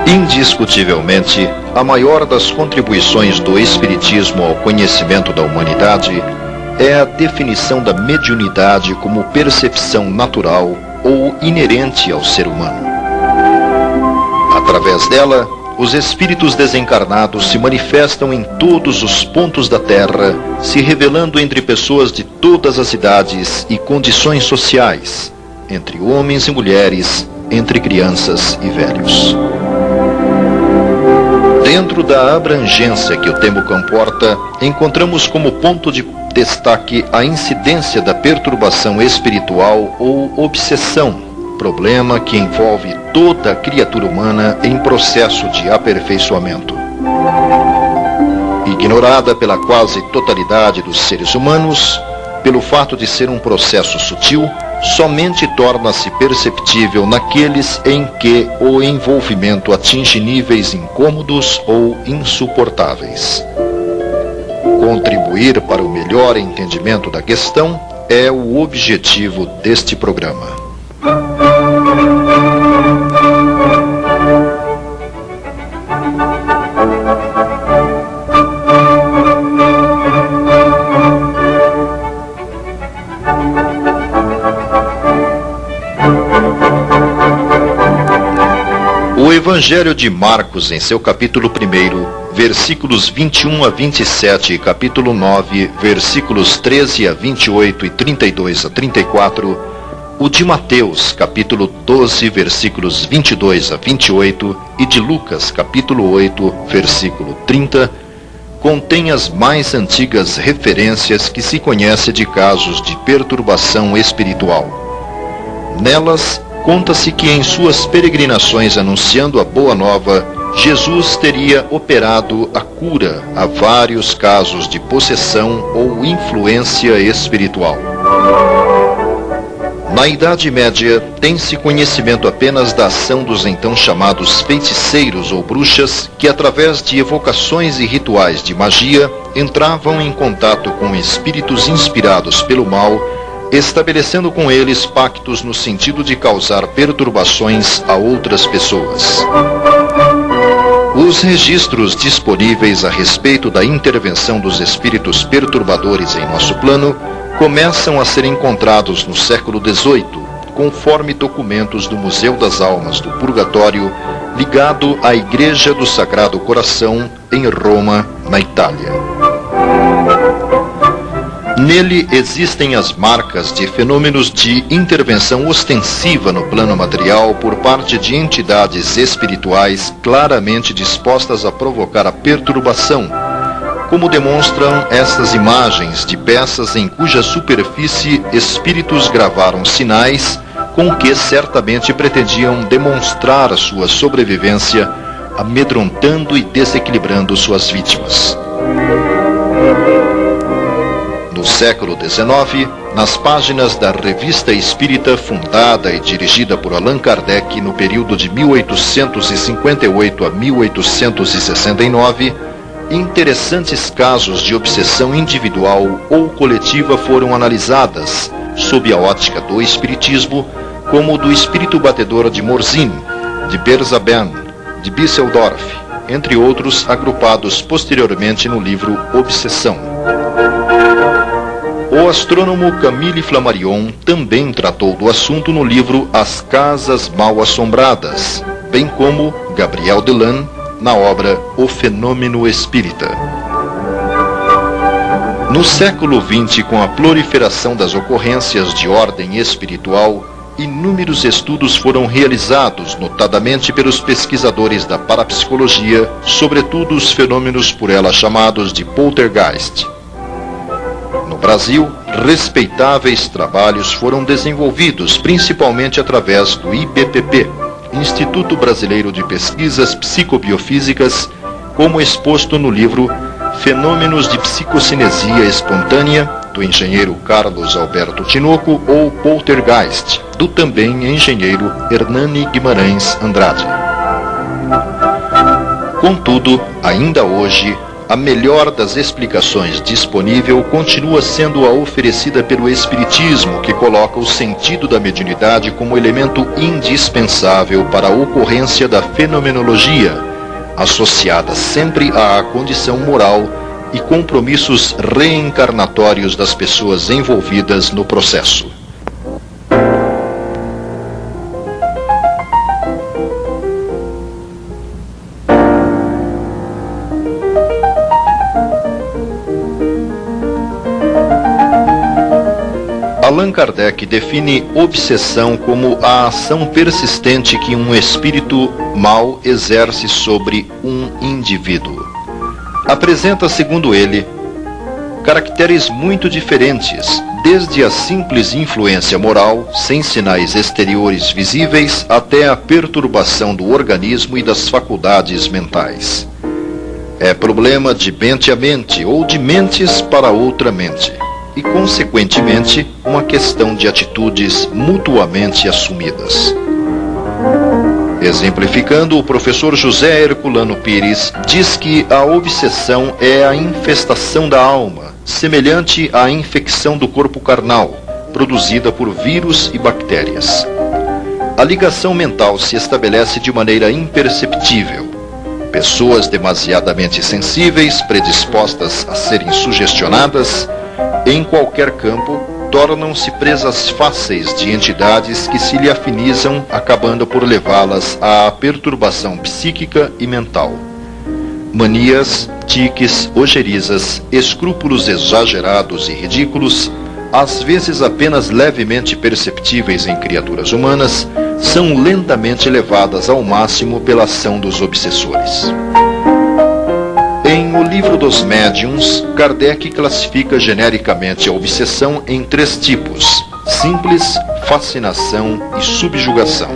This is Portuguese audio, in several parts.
Indiscutivelmente, a maior das contribuições do Espiritismo ao conhecimento da humanidade é a definição da mediunidade como percepção natural ou inerente ao ser humano. Através dela, os espíritos desencarnados se manifestam em todos os pontos da Terra, se revelando entre pessoas de todas as idades e condições sociais, entre homens e mulheres, entre crianças e velhos. Dentro da abrangência que o tema comporta, encontramos como ponto de destaque a incidência da perturbação espiritual ou obsessão, problema que envolve toda a criatura humana em processo de aperfeiçoamento. Ignorada pela quase totalidade dos seres humanos, pelo fato de ser um processo sutil, somente torna-se perceptível naqueles em que o envolvimento atinge níveis incômodos ou insuportáveis. Contribuir para o melhor entendimento da questão é o objetivo deste programa. O Evangelho de Marcos, em seu capítulo 1, versículos 21 a 27 e capítulo 9, versículos 13 a 28 e 32 a 34, o de Mateus, capítulo 12, versículos 22 a 28 e de Lucas, capítulo 8, versículo 30, contém as mais antigas referências que se conhece de casos de perturbação espiritual. Nelas, conta-se que em suas peregrinações anunciando a Boa Nova, Jesus teria operado a cura a vários casos de possessão ou influência espiritual. Na Idade Média, tem-se conhecimento apenas da ação dos então chamados feiticeiros ou bruxas, que através de evocações e rituais de magia, entravam em contato com espíritos inspirados pelo mal, estabelecendo com eles pactos no sentido de causar perturbações a outras pessoas. Os registros disponíveis a respeito da intervenção dos espíritos perturbadores em nosso plano começam a ser encontrados no século XVIII, conforme documentos do Museu das Almas do Purgatório, ligado à Igreja do Sagrado Coração, em Roma, na Itália. Nele existem as marcas de fenômenos de intervenção ostensiva no plano material por parte de entidades espirituais claramente dispostas a provocar a perturbação, como demonstram estas imagens de peças em cuja superfície espíritos gravaram sinais com que certamente pretendiam demonstrar a sua sobrevivência, amedrontando e desequilibrando suas vítimas. No século XIX, nas páginas da Revista Espírita, fundada e dirigida por Allan Kardec no período de 1858 a 1869, interessantes casos de obsessão individual ou coletiva foram analisadas, sob a ótica do Espiritismo, como o do espírito batedor de Morzine, de Berzabern, de Bisseldorf, entre outros agrupados posteriormente no livro Obsessão. O astrônomo Camille Flammarion também tratou do assunto no livro As Casas Mal Assombradas, bem como Gabriel Delan na obra O Fenômeno Espírita. No século XX, com a proliferação das ocorrências de ordem espiritual, inúmeros estudos foram realizados, notadamente pelos pesquisadores da parapsicologia, sobretudo os fenômenos por ela chamados de poltergeist. No Brasil, respeitáveis trabalhos foram desenvolvidos, principalmente através do IBPP, Instituto Brasileiro de Pesquisas Psicobiofísicas, como exposto no livro Fenômenos de Psicocinesia Espontânea, do engenheiro Carlos Alberto Tinoco, ou Poltergeist, do também engenheiro Hernani Guimarães Andrade. Contudo, ainda hoje, a melhor das explicações disponível continua sendo a oferecida pelo Espiritismo, que coloca o sentido da mediunidade como elemento indispensável para a ocorrência da fenomenologia, associada sempre à condição moral e compromissos reencarnatórios das pessoas envolvidas no processo. Allan Kardec define obsessão como a ação persistente que um espírito mau exerce sobre um indivíduo. Apresenta, segundo ele, caracteres muito diferentes, desde a simples influência moral, sem sinais exteriores visíveis, até a perturbação do organismo e das faculdades mentais. É problema de mente a mente ou de mentes para outra mente, e, consequentemente, uma questão de atitudes mutuamente assumidas. Exemplificando, o professor José Herculano Pires diz que a obsessão é a infestação da alma, semelhante à infecção do corpo carnal, produzida por vírus e bactérias. A ligação mental se estabelece de maneira imperceptível. Pessoas demasiadamente sensíveis, predispostas a serem sugestionadas, em qualquer campo, tornam-se presas fáceis de entidades que se lhe afinizam, acabando por levá-las à perturbação psíquica e mental. Manias, tiques, ojerizas, escrúpulos exagerados e ridículos, às vezes apenas levemente perceptíveis em criaturas humanas, são lentamente levadas ao máximo pela ação dos obsessores. Em O Livro dos Médiuns, Kardec classifica genericamente a obsessão em 3 tipos: simples, fascinação e subjugação.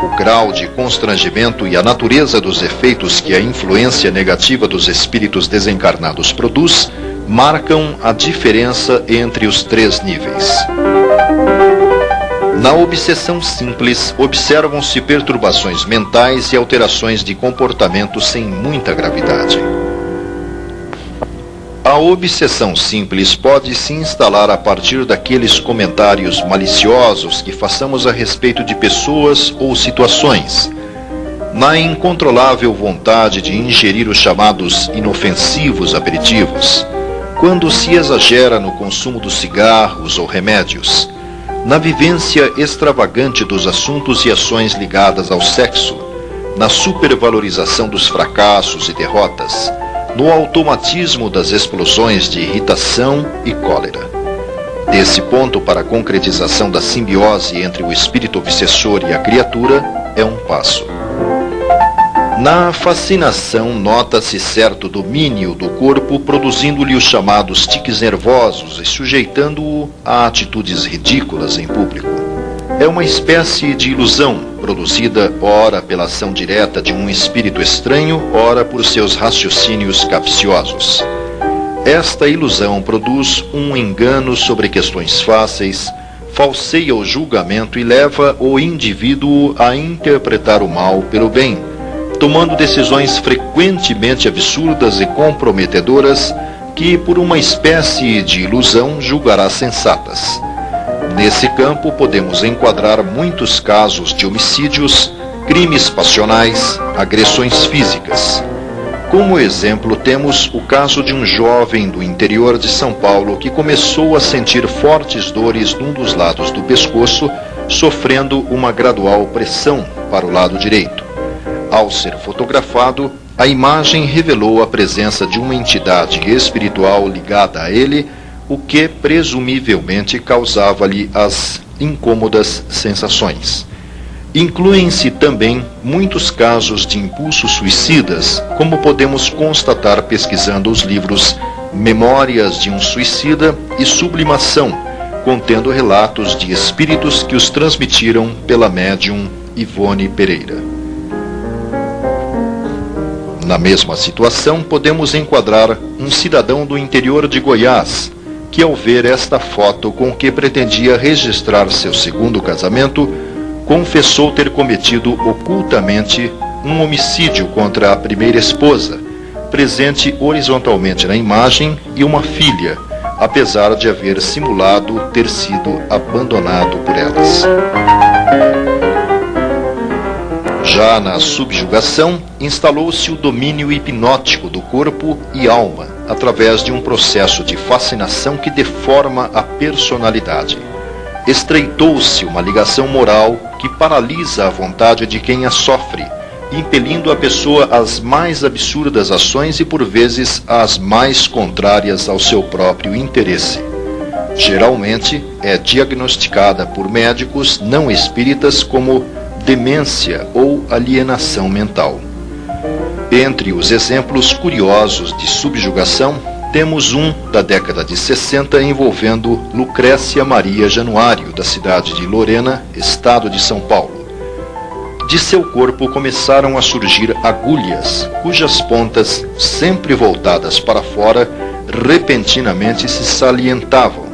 O grau de constrangimento e a natureza dos efeitos que a influência negativa dos espíritos desencarnados produz marcam a diferença entre os 3 níveis. Na obsessão simples, observam-se perturbações mentais e alterações de comportamento sem muita gravidade. A obsessão simples pode se instalar a partir daqueles comentários maliciosos que façamos a respeito de pessoas ou situações, na incontrolável vontade de ingerir os chamados inofensivos aperitivos, quando se exagera no consumo dos cigarros ou remédios, na vivência extravagante dos assuntos e ações ligadas ao sexo, na supervalorização dos fracassos e derrotas, no automatismo das explosões de irritação e cólera. Desse ponto para a concretização da simbiose entre o espírito obsessor e a criatura é um passo. Na fascinação, nota-se certo domínio do corpo, produzindo-lhe os chamados tiques nervosos e sujeitando-o a atitudes ridículas em público. É uma espécie de ilusão, produzida ora pela ação direta de um espírito estranho, ora por seus raciocínios capciosos. Esta ilusão produz um engano sobre questões fáceis, falseia o julgamento e leva o indivíduo a interpretar o mal pelo bem, tomando decisões frequentemente absurdas e comprometedoras que, por uma espécie de ilusão, julgará sensatas. Nesse campo, podemos enquadrar muitos casos de homicídios, crimes passionais, agressões físicas. Como exemplo, temos o caso de um jovem do interior de São Paulo que começou a sentir fortes dores num dos lados do pescoço, sofrendo uma gradual pressão para o lado direito. Ao ser fotografado, a imagem revelou a presença de uma entidade espiritual ligada a ele, o que presumivelmente causava-lhe as incômodas sensações. Incluem-se também muitos casos de impulsos suicidas, como podemos constatar pesquisando os livros Memórias de um Suicida e Sublimação, contendo relatos de espíritos que os transmitiram pela médium Ivone Pereira. Na mesma situação, podemos enquadrar um cidadão do interior de Goiás, que ao ver esta foto com que pretendia registrar seu segundo casamento, confessou ter cometido ocultamente um homicídio contra a primeira esposa, presente horizontalmente na imagem e uma filha, apesar de haver simulado ter sido abandonado por elas. Já na subjugação, instalou-se o domínio hipnótico do corpo e alma, através de um processo de fascinação que deforma a personalidade. Estreitou-se uma ligação moral que paralisa a vontade de quem a sofre, impelindo a pessoa às mais absurdas ações e, por vezes, às mais contrárias ao seu próprio interesse. Geralmente, é diagnosticada por médicos não espíritas como demência ou alienação mental. Entre os exemplos curiosos de subjugação, temos um da década de 60 envolvendo Lucrécia Maria Januário, da cidade de Lorena, estado de São Paulo. De seu corpo começaram a surgir agulhas, cujas pontas, sempre voltadas para fora, repentinamente se salientavam.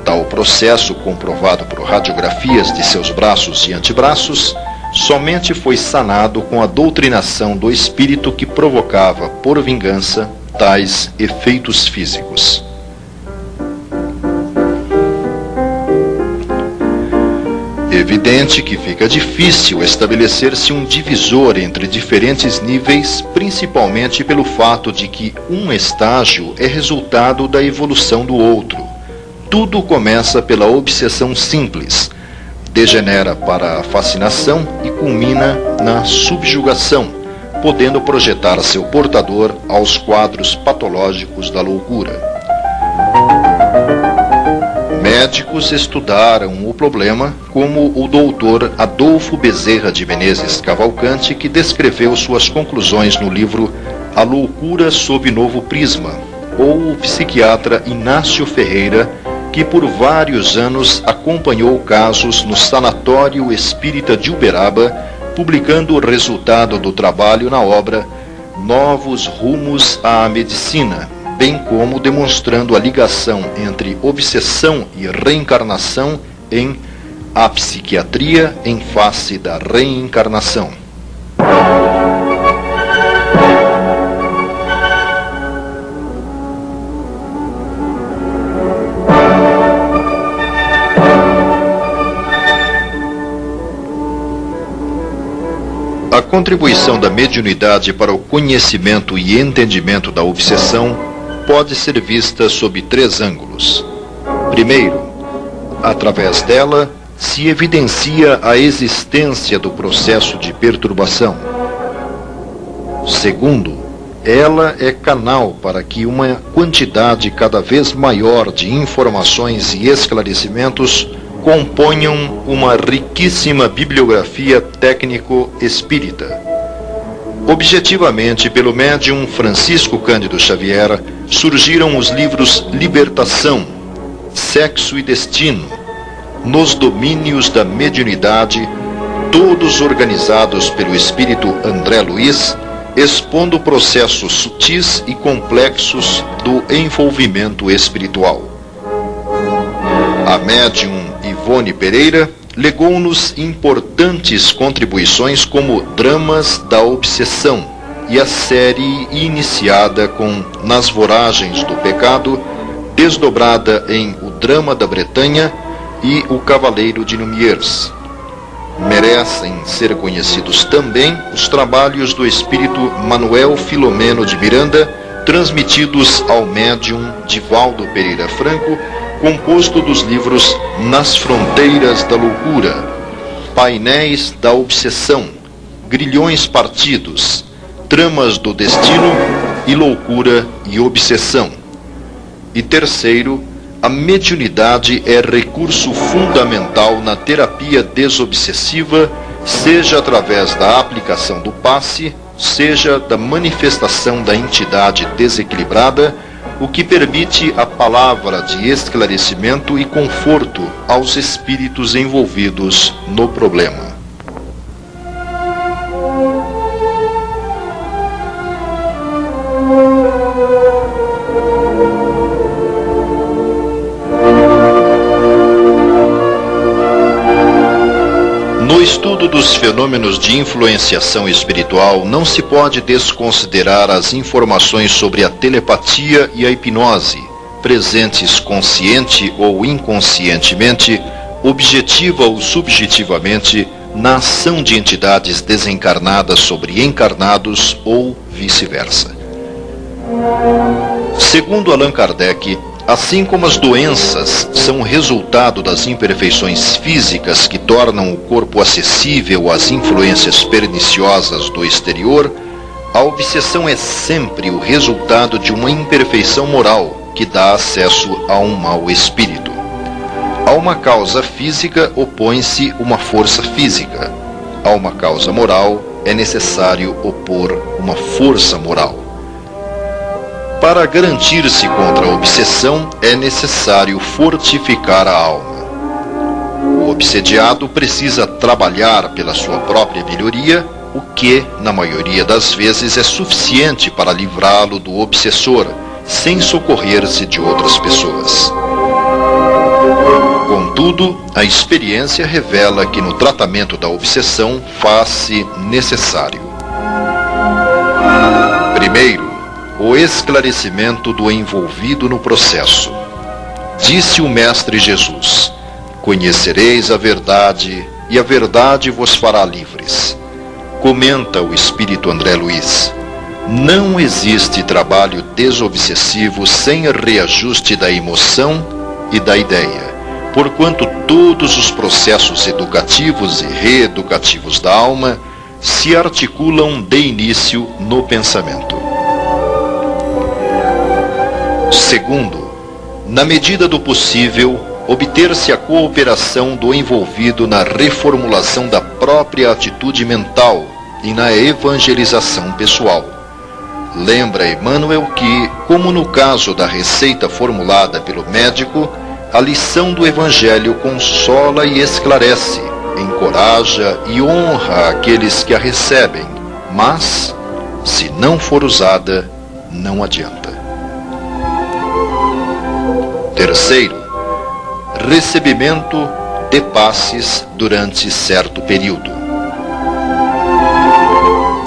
Tal processo, comprovado por radiografias de seus braços e antebraços, somente foi sanado com a doutrinação do espírito que provocava, por vingança, tais efeitos físicos. Evidente que fica difícil estabelecer-se um divisor entre diferentes níveis, principalmente pelo fato de que um estágio é resultado da evolução do outro. Tudo começa pela obsessão simples, degenera para a fascinação e culmina na subjugação, podendo projetar seu portador aos quadros patológicos da loucura. Médicos estudaram o problema, como o doutor Adolfo Bezerra de Menezes Cavalcante, que descreveu suas conclusões no livro A Loucura sob Novo Prisma, ou o psiquiatra Inácio Ferreira, que por vários anos acompanhou casos no Sanatório Espírita de Uberaba, publicando o resultado do trabalho na obra Novos Rumos à Medicina, bem como demonstrando a ligação entre obsessão e reencarnação em A Psiquiatria em Face da Reencarnação. A contribuição da mediunidade para o conhecimento e entendimento da obsessão pode ser vista sob 3 ângulos. Primeiro, através dela se evidencia a existência do processo de perturbação. Segundo, ela é canal para que uma quantidade cada vez maior de informações e esclarecimentos componham uma riquíssima bibliografia técnico-espírita. Objetivamente, pelo médium Francisco Cândido Xavier, surgiram os livros Libertação, Sexo e Destino, Nos Domínios da Mediunidade, todos organizados pelo espírito André Luiz, expondo processos sutis e complexos do envolvimento espiritual. A médium Ivone Pereira legou-nos importantes contribuições como Dramas da Obsessão e a série iniciada com Nas Voragens do Pecado, desdobrada em O Drama da Bretanha e O Cavaleiro de Lumières. Merecem ser conhecidos também os trabalhos do espírito Manuel Filomeno de Miranda, transmitidos ao médium Divaldo Pereira Franco, composto dos livros Nas Fronteiras da Loucura, Painéis da Obsessão, Grilhões Partidos, Tramas do Destino e Loucura e Obsessão. E terceiro, a mediunidade é recurso fundamental na terapia desobsessiva, seja através da aplicação do passe, seja da manifestação da entidade desequilibrada, o que permite a palavra de esclarecimento e conforto aos espíritos envolvidos no problema. No estudo dos fenômenos de influenciação espiritual, não se pode desconsiderar as informações sobre a telepatia e a hipnose, presentes consciente ou inconscientemente, objetiva ou subjetivamente, na ação de entidades desencarnadas sobre encarnados ou vice-versa. Segundo Allan Kardec, assim como as doenças são resultado das imperfeições físicas que tornam o corpo acessível às influências perniciosas do exterior, a obsessão é sempre o resultado de uma imperfeição moral que dá acesso a um mau espírito. A uma causa física opõe-se uma força física. A uma causa moral é necessário opor uma força moral. Para garantir-se contra a obsessão, é necessário fortificar a alma. O obsediado precisa trabalhar pela sua própria melhoria, o que, na maioria das vezes, é suficiente para livrá-lo do obsessor, sem socorrer-se de outras pessoas. Contudo, a experiência revela que no tratamento da obsessão faz-se necessário: primeiro, o esclarecimento do envolvido no processo. Disse o Mestre Jesus: conhecereis a verdade, e a verdade vos fará livres. Comenta o Espírito André Luiz: não existe trabalho desobsessivo sem reajuste da emoção e da ideia, porquanto todos os processos educativos e reeducativos da alma se articulam de início no pensamento. Segundo, na medida do possível, obter-se a cooperação do envolvido na reformulação da própria atitude mental e na evangelização pessoal. Lembra Emmanuel que, como no caso da receita formulada pelo médico, a lição do Evangelho consola e esclarece, encoraja e honra aqueles que a recebem, mas, se não for usada, não adianta. Terceiro, recebimento de passes durante certo período.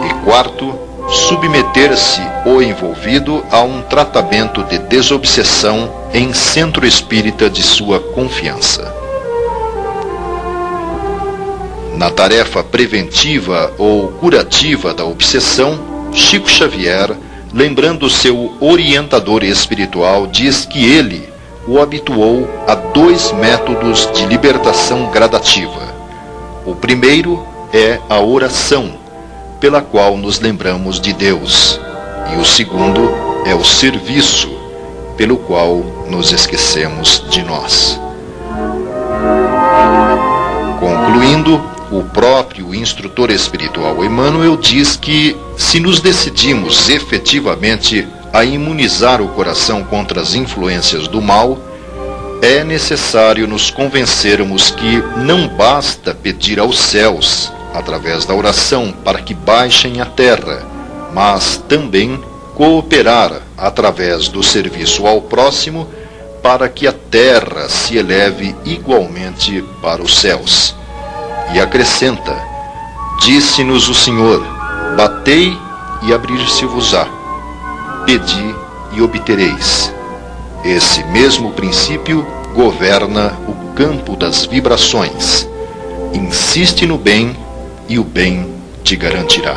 E quarto, submeter-se o envolvido a um tratamento de desobsessão em centro espírita de sua confiança. Na tarefa preventiva ou curativa da obsessão, Chico Xavier, lembrando seu orientador espiritual, diz que ele o habituou a 2 métodos de libertação gradativa. O primeiro é a oração, pela qual nos lembramos de Deus, e o segundo é o serviço, pelo qual nos esquecemos de nós. Concluindo, o próprio instrutor espiritual Emmanuel diz que, se nos decidimos efetivamente a imunizar o coração contra as influências do mal, é necessário nos convencermos que não basta pedir aos céus, através da oração, para que baixem à terra, mas também cooperar através do serviço ao próximo para que a terra se eleve igualmente para os céus. E acrescenta: disse-nos o Senhor: batei e abrir-se-vos-á, pedi e obtereis. Esse mesmo princípio governa o campo das vibrações. Insiste no bem e o bem te garantirá.